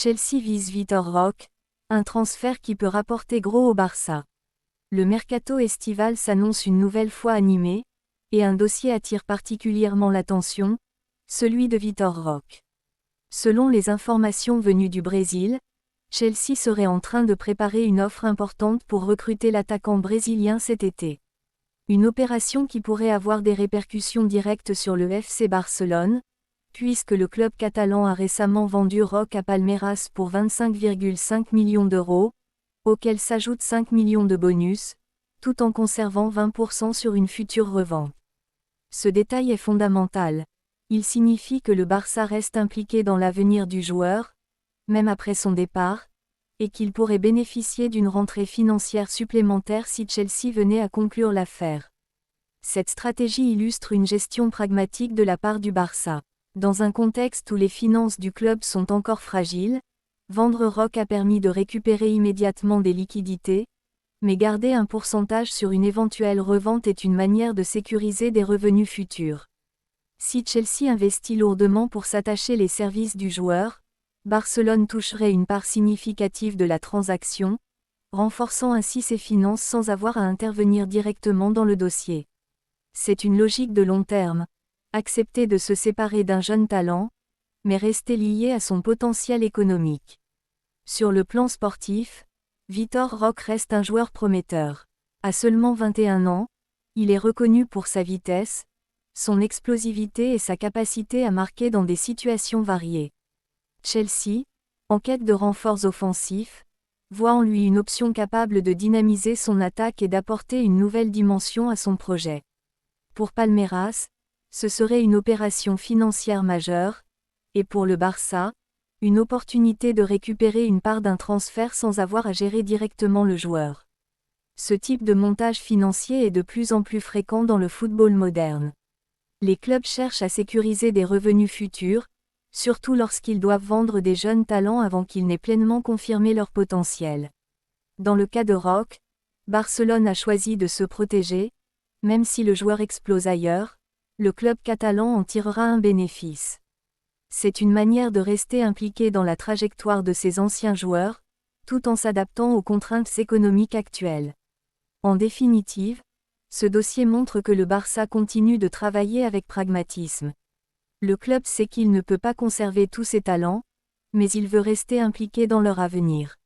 Chelsea vise Vitor Roque, un transfert qui peut rapporter gros au Barça. Le mercato estival s'annonce une nouvelle fois animé, et un dossier attire particulièrement l'attention, celui de Vitor Roque. Selon les informations venues du Brésil, Chelsea serait en train de préparer une offre importante pour recruter l'attaquant brésilien cet été. Une opération qui pourrait avoir des répercussions directes sur le FC Barcelone, puisque le club catalan a récemment vendu Roque à Palmeiras pour 25,5 millions d'euros, auxquels s'ajoutent 5 millions de bonus, tout en conservant 20% sur une future revente. Ce détail est fondamental. Il signifie que le Barça reste impliqué dans l'avenir du joueur, même après son départ, et qu'il pourrait bénéficier d'une rentrée financière supplémentaire si Chelsea venait à conclure l'affaire. Cette stratégie illustre une gestion pragmatique de la part du Barça. Dans un contexte où les finances du club sont encore fragiles, vendre Roque a permis de récupérer immédiatement des liquidités, mais garder un pourcentage sur une éventuelle revente est une manière de sécuriser des revenus futurs. Si Chelsea investit lourdement pour s'attacher les services du joueur, Barcelone toucherait une part significative de la transaction, renforçant ainsi ses finances sans avoir à intervenir directement dans le dossier. C'est une logique de long terme. Accepter de se séparer d'un jeune talent, mais rester lié à son potentiel économique. Sur le plan sportif, Vitor Roque reste un joueur prometteur. À seulement 21 ans, il est reconnu pour sa vitesse, son explosivité et sa capacité à marquer dans des situations variées. Chelsea, en quête de renforts offensifs, voit en lui une option capable de dynamiser son attaque et d'apporter une nouvelle dimension à son projet. Pour Palmeiras, ce serait une opération financière majeure, et pour le Barça, une opportunité de récupérer une part d'un transfert sans avoir à gérer directement le joueur. Ce type de montage financier est de plus en plus fréquent dans le football moderne. Les clubs cherchent à sécuriser des revenus futurs, surtout lorsqu'ils doivent vendre des jeunes talents avant qu'ils n'aient pleinement confirmé leur potentiel. Dans le cas de Roque, Barcelone a choisi de se protéger, même si le joueur explose ailleurs, le club catalan en tirera un bénéfice. C'est une manière de rester impliqué dans la trajectoire de ses anciens joueurs, tout en s'adaptant aux contraintes économiques actuelles. En définitive, ce dossier montre que le Barça continue de travailler avec pragmatisme. Le club sait qu'il ne peut pas conserver tous ses talents, mais il veut rester impliqué dans leur avenir.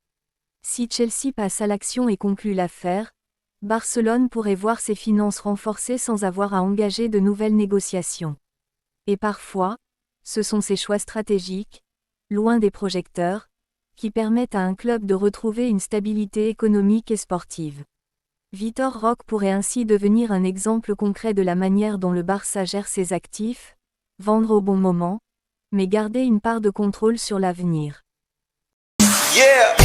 Si Chelsea passe à l'action et conclut l'affaire, Barcelone pourrait voir ses finances renforcées sans avoir à engager de nouvelles négociations. Et parfois, ce sont ces choix stratégiques, loin des projecteurs, qui permettent à un club de retrouver une stabilité économique et sportive. Vitor Roque pourrait ainsi devenir un exemple concret de la manière dont le Barça gère ses actifs, vendre au bon moment, mais garder une part de contrôle sur l'avenir. Yeah!